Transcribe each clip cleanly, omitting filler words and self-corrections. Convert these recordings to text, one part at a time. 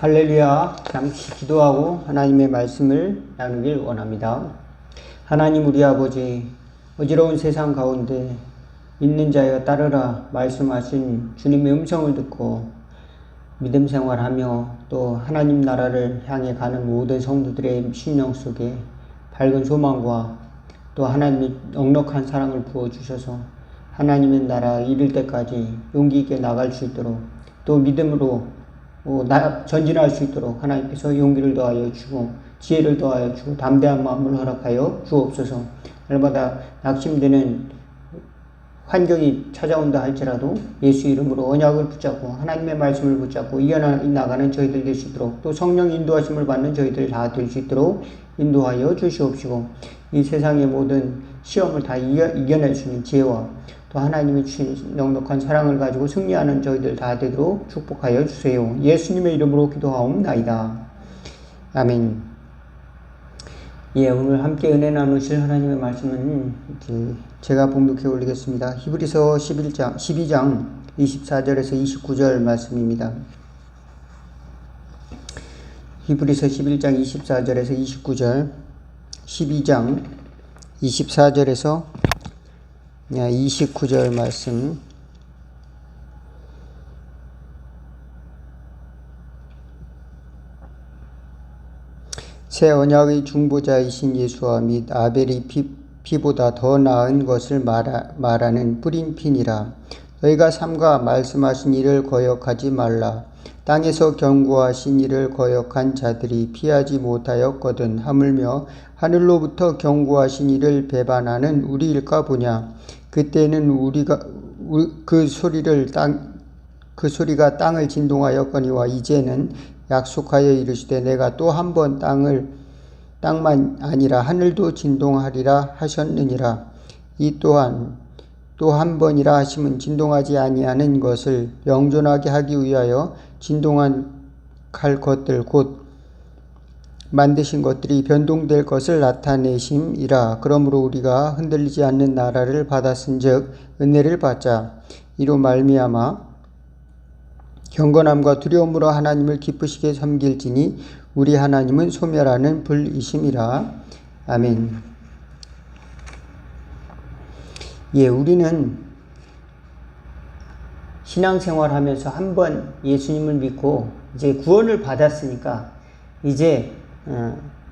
할렐루야. 잠시 기도하고 하나님의 말씀을 나누길 원합니다. 하나님 우리 아버지, 어지러운 세상 가운데 있는 자여 따르라 말씀하신 주님의 음성을 듣고 믿음 생활하며 또 하나님 나라를 향해 가는 모든 성도들의 심령 속에 밝은 소망과 또 하나님의 넉넉한 사랑을 부어주셔서 하나님의 나라 이룰 때까지 용기 있게 나갈 수 있도록 또 믿음으로 전진할 수 있도록 하나님께서 용기를 더하여 주고 지혜를 더하여 주고 담대한 마음을 허락하여 주옵소서. 날마다 낙심되는 환경이 찾아온다 할지라도 예수 이름으로 언약을 붙잡고 하나님의 말씀을 붙잡고 이어나가는 저희들 될 수 있도록 또 성령 인도하심을 받는 저희들 다 될 수 있도록 인도하여 주시옵시고 이 세상의 모든 시험을 다 이겨낼 수 있는 지혜와 또 하나님이 주신 넉넉한 사랑을 가지고 승리하는 저희들 다 되도록 축복하여 주세요. 예수님의 이름으로 기도하옵나이다. 아멘. 오늘 함께 은혜 나누실 하나님의 말씀은 제가 봉독해 올리겠습니다. 히브리서 12장 24절에서 29절 말씀입니다. 히브리서 11장 24절에서 29절, 12장 24절에서 29절 말씀. 새 언약의 중보자이신 예수와 및 아벨이 피보다 더 나은 것을 말하는 뿌린 피니라. 너희가 삼가 말씀하신 이를 거역하지 말라. 땅에서 경고하신 이를 거역한 자들이 피하지 못하였거든. 하물며 하늘로부터 경고하신 이를 배반하는 우리일까 보냐. 그때는 그 소리가 땅을 진동하였거니와 이제는 약속하여 이르시되 내가 또 한 번 땅만 아니라 하늘도 진동하리라 하셨느니라. 이 또한 또 한 번이라 하심은 진동하지 아니하는 것을 영존하게 하기 위하여 진동할 것들 곧 만드신 것들이 변동될 것을 나타내심이라. 그러므로 우리가 흔들리지 않는 나라를 받았은즉 은혜를 받자. 이로 말미암아 경건함과 두려움으로 하나님을 기쁘시게 섬길지니 우리 하나님은 소멸하는 불이심이라. 아멘. 우리는 신앙생활하면서 한번 예수님을 믿고 이제 구원을 받았으니까 이제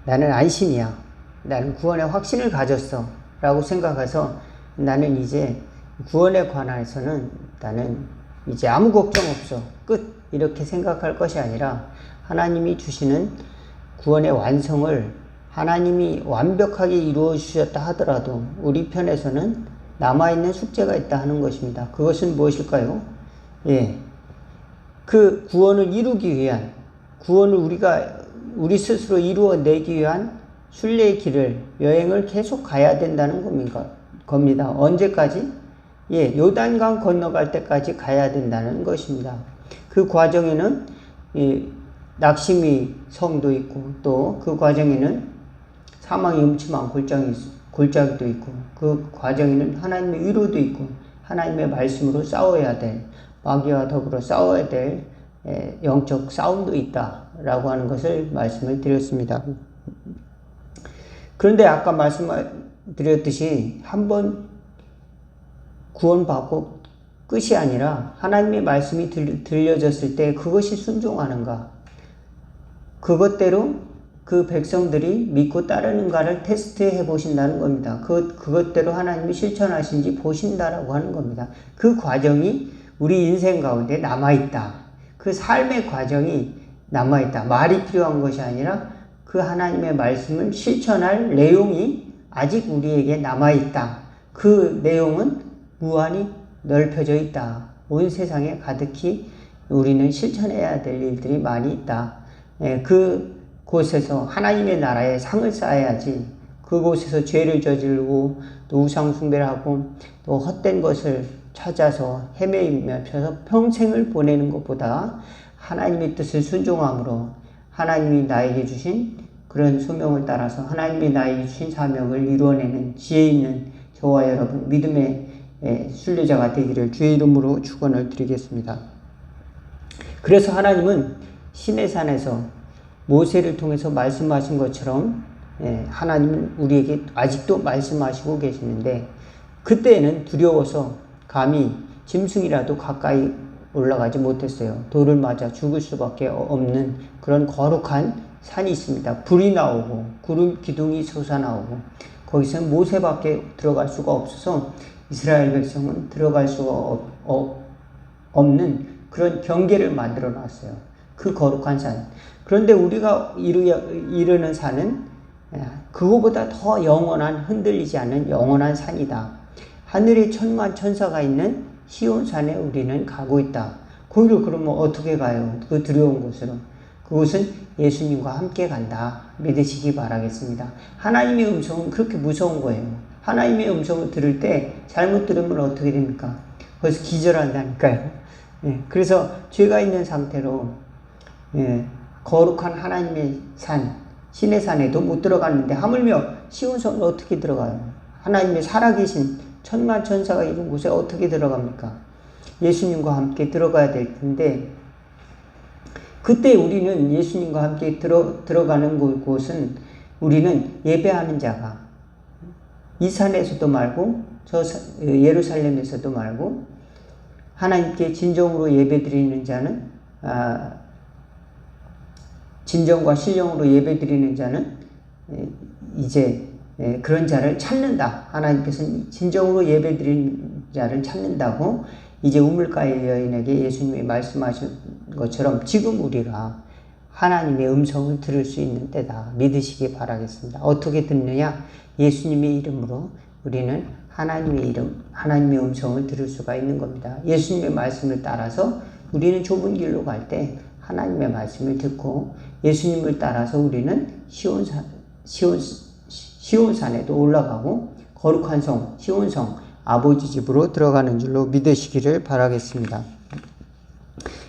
나는 안심이야. 나는 구원의 확신을 가졌어. 라고 생각해서 나는 이제 구원에 관해서는 나는 이제 아무 걱정 없어. 끝. 이렇게 생각할 것이 아니라 하나님이 주시는 구원의 완성을 하나님이 완벽하게 이루어 주셨다 하더라도 우리 편에서는 남아있는 숙제가 있다 하는 것입니다. 그것은 무엇일까요? 그 구원을 이루기 위한, 구원을 우리 스스로 이루어내기 위한 순례의 길을, 여행을 계속 가야 된다는 겁니다. 언제까지? 요단강 건너갈 때까지 가야 된다는 것입니다. 그 과정에는 낙심의 성도 있고 또 그 과정에는 사망의 음침한 골짜기도 있고 그 과정에는 하나님의 위로도 있고 하나님의 말씀으로 싸워야 될, 마귀와 더불어 싸워야 될 영적 싸움도 있다라고 하는 것을 말씀을 드렸습니다. 그런데 아까 말씀드렸듯이 한번 구원받고 끝이 아니라 하나님의 말씀이 들려졌을 때 그것이 순종하는가, 그것대로 그 백성들이 믿고 따르는가를 테스트해 보신다는 겁니다. 그것대로 하나님이 실천하신지 보신다라고 하는 겁니다. 그 과정이 우리 인생 가운데 남아있다. 그 삶의 과정이 남아있다. 말이 필요한 것이 아니라 그 하나님의 말씀을 실천할 내용이 아직 우리에게 남아있다. 그 내용은 무한히 넓혀져 있다. 온 세상에 가득히 우리는 실천해야 될 일들이 많이 있다. 그곳에서 하나님의 나라에 상을 쌓아야지. 그곳에서 죄를 저지르고 또 우상 숭배를 하고 또 헛된 것을 찾아서 헤매면서 평생을 보내는 것보다 하나님의 뜻을 순종함으로 하나님이 나에게 주신 그런 소명을 따라서 하나님이 나에게 주신 사명을 이루어내는 지혜 있는 저와 여러분 믿음의 순례자가 되기를 주의 이름으로 축원을 드리겠습니다. 그래서 하나님은 시내산에서 모세를 통해서 말씀하신 것처럼 하나님은 우리에게 아직도 말씀하시고 계시는데 그때는 두려워서 감히 짐승이라도 가까이 올라가지 못했어요. 돌을 맞아 죽을 수밖에 없는 그런 거룩한 산이 있습니다. 불이 나오고 구름 기둥이 솟아나오고 거기서 모세밖에 들어갈 수가 없어서 이스라엘 백성은 들어갈 수가 없는 그런 경계를 만들어 놨어요. 그 거룩한 산. 그런데 우리가 이르는 산은 그거보다 더 영원한, 흔들리지 않는 영원한 산이다. 하늘에 천만 천사가 있는 시온산에 우리는 가고 있다. 거기를 그러면 어떻게 가요? 그 두려운 곳으로. 그곳은 예수님과 함께 간다. 믿으시기 바라겠습니다. 하나님의 음성은 그렇게 무서운 거예요. 하나님의 음성을 들을 때 잘못 들으면 어떻게 됩니까? 벌써 기절한다니까요. 그래서 죄가 있는 상태로 거룩한 하나님의 산, 신의 산에도 못 들어갔는데 하물며 시온성은 어떻게 들어가요? 하나님의 살아계신 천만 천사가 이런 곳에 어떻게 들어갑니까? 예수님과 함께 들어가야 될 텐데 그때 우리는 예수님과 함께 들어가는 곳은 우리는 예배하는 자가 이 산에서도 말고 저 예루살렘에서도 말고 하나님께 진정으로 예배드리는 자는 진정과 신령으로 예배드리는 자는 이제 그런 자를 찾는다. 하나님께서는 진정으로 예배드리는 자를 찾는다고 이제 우물가의 여인에게 예수님이 말씀하신 것처럼 지금 우리가 하나님의 음성을 들을 수 있는 때다. 믿으시기 바라겠습니다. 어떻게 듣느냐? 예수님의 이름으로 우리는 하나님의 음성을 들을 수가 있는 겁니다. 예수님의 말씀을 따라서 우리는 좁은 길로 갈 때 하나님의 말씀을 듣고 예수님을 따라서 우리는 시온산에도 올라가고 거룩한 성, 시온성, 아버지 집으로 들어가는 줄로 믿으시기를 바라겠습니다.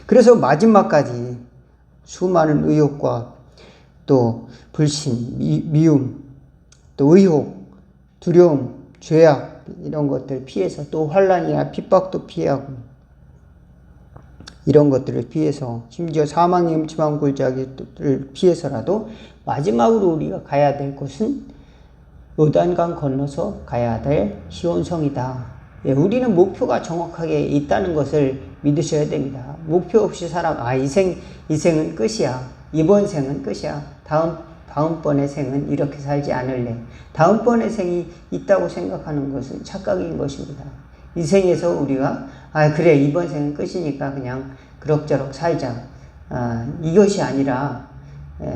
그래서 마지막까지 수많은 의혹과 또 불신, 미움, 또 의혹, 두려움, 죄악 이런 것들 피해서 또 환난이나 핍박도 피하고 이런 것들을 피해서 심지어 사망의 음침한 골짜기를 피해서라도 마지막으로 우리가 가야 될 곳은 요단강 건너서 가야 될 시온성이다. 우리는 목표가 정확하게 있다는 것을 믿으셔야 됩니다. 목표 없이 이생은 끝이야. 이번 생은 끝이야. 다음번의 생은 이렇게 살지 않을래. 다음번의 생이 있다고 생각하는 것은 착각인 것입니다. 이 생에서 우리가 그래 이번 생은 끝이니까 그냥 그럭저럭 살자. 이것이 아니라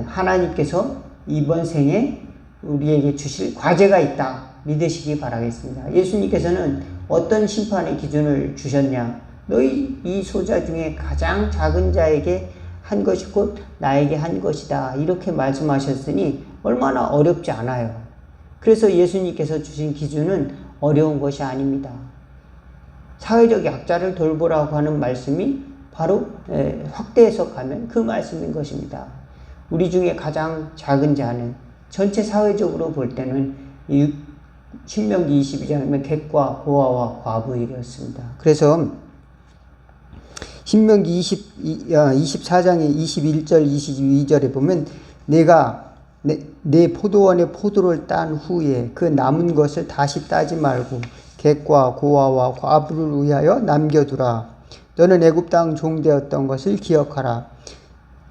하나님께서 이번 생에 우리에게 주실 과제가 있다. 믿으시기 바라겠습니다. 예수님께서는 어떤 심판의 기준을 주셨냐? 너희 이 소자 중에 가장 작은 자에게 한 것이 곧 나에게 한 것이다. 이렇게 말씀하셨으니 얼마나 어렵지 않아요. 그래서 예수님께서 주신 기준은 어려운 것이 아닙니다. 사회적 약자를 돌보라고 하는 말씀이 바로 확대해서 가면 그 말씀인 것입니다. 우리 중에 가장 작은 자는 전체 사회적으로 볼 때는 신명기 22장이면 객과 고아와 과부이었습니다. 그래서 신명기 24장의 21절 22절에 보면 내가 내 포도원의 포도를 딴 후에 그 남은 것을 다시 따지 말고 객과 고아와 과부를 위하여 남겨두라. 너는 애굽 땅 종되었던 것을 기억하라.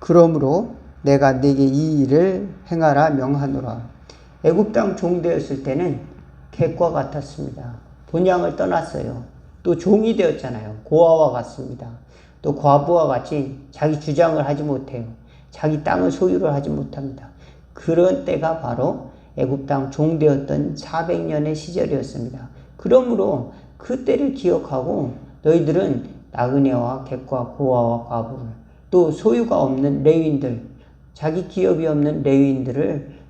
그러므로 내가 네게 이 일을 행하라 명하노라. 애굽 땅 종되었을 때는 객과 같았습니다. 본향을 떠났어요. 또 종이 되었잖아요. 고아와 같습니다. 또 과부와 같이 자기 주장을 하지 못해요. 자기 땅을 소유를 하지 못합니다. 그런 때가 바로 애굽 땅 종되었던 400년의 시절이었습니다. 그러므로 그 때를 기억하고 너희들은 나그네와 객과 고아와 과부를 또 소유가 없는 레위인들 자기 기업이 없는 레위인들을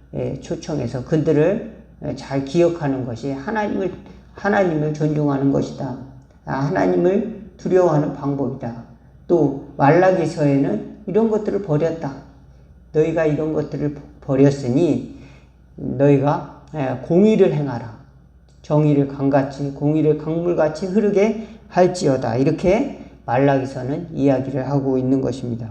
초청해서 그들을 잘 기억하는 것이 하나님을 존중하는 것이다. 하나님을 두려워하는 방법이다. 또 말라기서에는 이런 것들을 버렸다. 너희가 이런 것들을 버렸으니 너희가 공의를 행하라. 정의를 강같이 공의를 강물같이 흐르게 할지어다. 이렇게 말라기서는 이야기를 하고 있는 것입니다.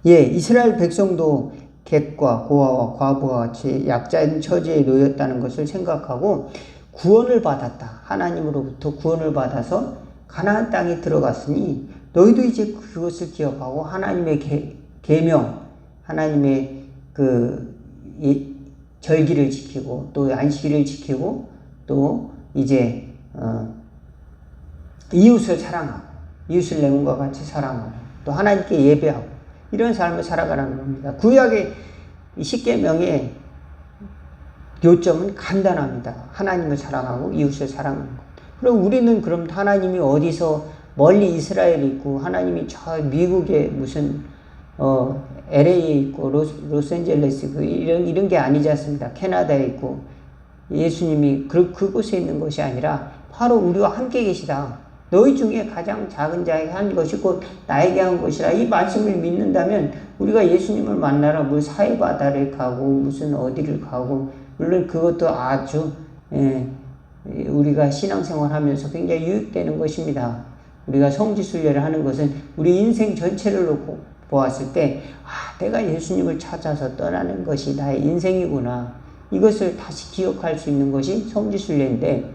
예, 이스라엘 백성도 객과 고아와 과부와 같이 약자인 처지에 놓였다는 것을 생각하고 구원을 받았다. 하나님으로부터 구원을 받아서 가나안 땅에 들어갔으니 너희도 이제 그것을 기억하고 하나님의 계명, 하나님의 절기를 지키고 또 안식일을 지키고 또 이제 이웃을 사랑하고 이웃을 내 몸과 같이 사랑하고 또 하나님께 예배하고 이런 삶을 살아가라는 겁니다. 구약의 십계명의 요점은 간단합니다. 하나님을 사랑하고 이웃을 사랑하는 것. 그럼 우리는 그럼 하나님이 어디서 멀리 이스라엘에 있고 하나님이 저 미국에 무슨 LA에 있고 로스앤젤레스 있고 이런 게 아니지 않습니다. 캐나다에 있고 예수님이 그곳에 있는 것이 아니라 바로 우리와 함께 계시다. 너희 중에 가장 작은 자에게 한 것이 곧 나에게 한 것이라. 이 말씀을 믿는다면 우리가 예수님을 만나러 뭐 사해바다를 가고 무슨 어디를 가고 물론 그것도 아주 우리가 신앙생활 하면서 굉장히 유익되는 것입니다. 우리가 성지순례를 하는 것은 우리 인생 전체를 놓고 보았을 때 내가 예수님을 찾아서 떠나는 것이 나의 인생이구나. 이것을 다시 기억할 수 있는 것이 성지순례인데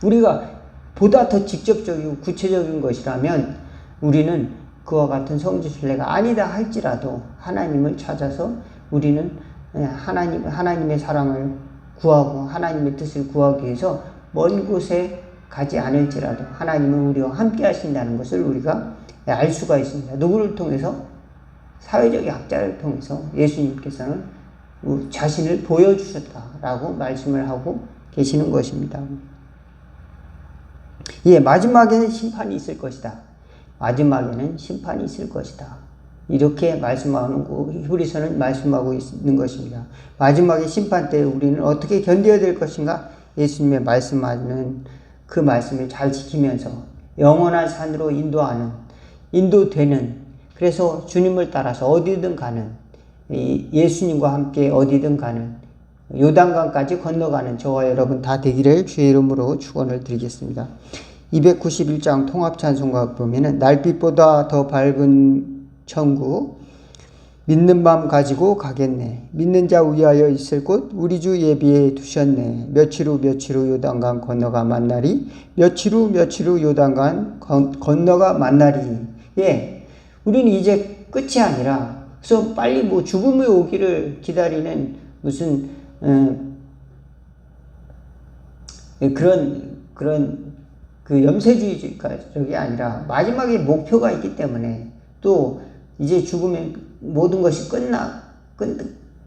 우리가 보다 더 직접적이고 구체적인 것이라면 우리는 그와 같은 성지순례가 아니다 할지라도 하나님을 찾아서 우리는 하나님의 사랑을 구하고 하나님의 뜻을 구하기 위해서 먼 곳에 가지 않을지라도 하나님은 우리와 함께 하신다는 것을 우리가 알 수가 있습니다. 누구를 통해서? 사회적 약자를 통해서 예수님께서는 자신을 보여주셨다라고 말씀을 하고 계시는 것입니다. 예, 마지막에는 심판이 있을 것이다. 마지막에는 심판이 있을 것이다. 이렇게 말씀하는 거, 히브리서는 말씀하고 있는 것입니다. 마지막에 심판 때 우리는 어떻게 견뎌야 될 것인가? 예수님의 말씀하는 그 말씀을 잘 지키면서 영원한 산으로 인도되는, 그래서 주님을 따라서 어디든 가는, 예수님과 함께 어디든 가는, 요단강까지 건너가는 저와 여러분 다 되기를 주의 이름으로 축원을 드리겠습니다. 291장 통합찬송가 보면은 날빛보다 더 밝은 천국 믿는 마음 가지고 가겠네. 믿는 자 위하여 있을 곳 우리 주 예비해 두셨네. 며칠 후 요단강 건너가 만나리. 며칠 후 요단강 건너가 만나리. 예, 우리는 이제 끝이 아니라 그래서 빨리 뭐 죽음이 오기를 기다리는 무슨 그런 염세주의적이 아니라 마지막에 목표가 있기 때문에 또 이제 죽으면 모든 것이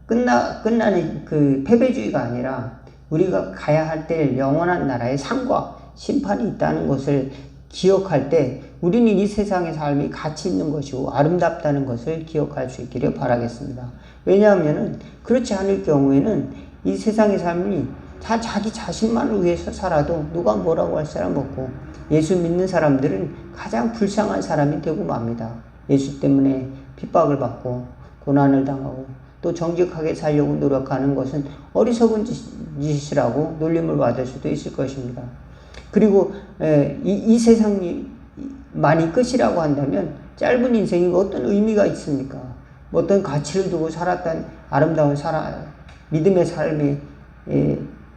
끝나는 그 패배주의가 아니라 우리가 가야 할 때 영원한 나라의 상과 심판이 있다는 것을 기억할 때 우리는 이 세상의 삶이 가치 있는 것이고 아름답다는 것을 기억할 수 있기를 바라겠습니다. 왜냐하면 그렇지 않을 경우에는 이 세상의 삶이 다 자기 자신만을 위해서 살아도 누가 뭐라고 할 사람 없고 예수 믿는 사람들은 가장 불쌍한 사람이 되고 맙니다. 예수 때문에 핍박을 받고 고난을 당하고 또 정직하게 살려고 노력하는 것은 어리석은 짓이라고 놀림을 받을 수도 있을 것입니다. 그리고 이 세상이 많이 끝이라고 한다면 짧은 인생이 어떤 의미가 있습니까? 어떤 가치를 두고 살았던 아름다운 믿음의 삶에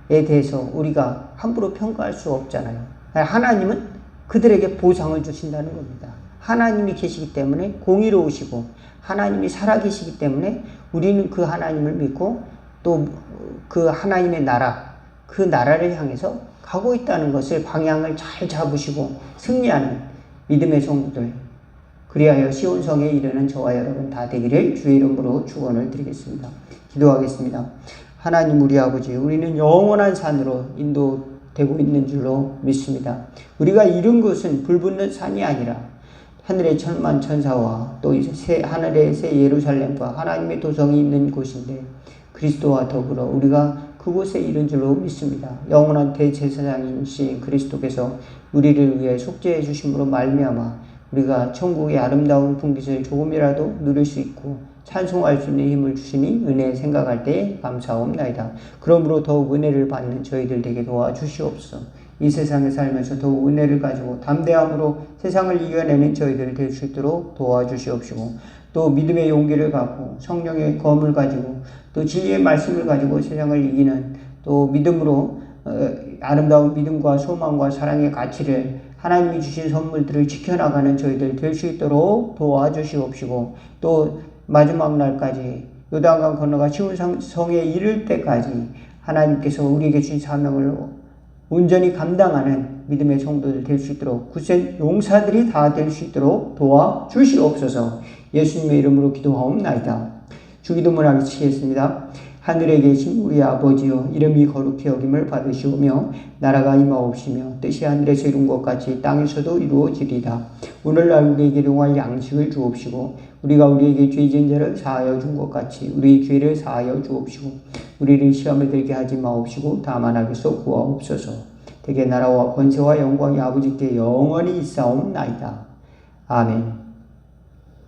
대해서 우리가 함부로 평가할 수 없잖아요. 하나님은 그들에게 보상을 주신다는 겁니다. 하나님이 계시기 때문에 공의로우시고 하나님이 살아계시기 때문에 우리는 그 하나님을 믿고 또 그 하나님의 나라, 그 나라를 향해서 가고 있다는 것을 방향을 잘 잡으시고 승리하는 믿음의 성도들, 그리하여 시온성에 이르는 저와 여러분 다 되기를 주의 이름으로 축원을 드리겠습니다. 기도하겠습니다. 하나님 우리 아버지, 우리는 영원한 산으로 인도되고 있는 줄로 믿습니다. 우리가 이룬 것은 불붙는 산이 아니라 하늘의 천만 천사와 또 하늘의 새 예루살렘과 하나님의 도성이 있는 곳인데 그리스도와 더불어 우리가 그곳에 이른 줄로 믿습니다. 영원한 대제사장이신 그리스도께서 우리를 위해 속죄해 주심으로 말미암아 우리가 천국의 아름다운 분깃을 조금이라도 누릴 수 있고 찬송할 수 있는 힘을 주시니 은혜 생각할 때 감사옵나이다. 그러므로 더욱 은혜를 받는 저희들 되게 도와주시옵소서. 이 세상에 살면서 더욱 은혜를 가지고 담대함으로 세상을 이겨내는 저희들 될 수 있도록 도와주시옵시고, 또 믿음의 용기를 갖고 성령의 검을 가지고 또 진리의 말씀을 가지고 세상을 이기는, 또 믿음으로 아름다운 믿음과 소망과 사랑의 가치를, 하나님이 주신 선물들을 지켜나가는 저희들 될 수 있도록 도와주시옵시고, 또 마지막 날까지 요단강 건너가 시온 성에 이를 때까지 하나님께서 우리에게 주신 사명을 온전히 감당하는 믿음의 성도들 될 수 있도록, 굳센 용사들이 다 될 수 있도록 도와주시옵소서. 예수님의 이름으로 기도하옵나이다. 주기도문 하시겠습니다. 하늘에 계신 우리 아버지여, 이름이 거룩히 여김을 받으시오며 나라가 임하옵시며 뜻이 하늘에서 이룬 것 같이 땅에서도 이루어지리다. 오늘날 우리에게 용할 양식을 주옵시고, 우리가 우리에게 죄진 자를 사하여 준 것 같이 우리 죄를 사하여 주옵시고, 우리를 시험에 들게 하지 마옵시고 다만 악에서 구하옵소서. 대개 나라와 권세와 영광이 아버지께 영원히 있사옵나이다. 아멘.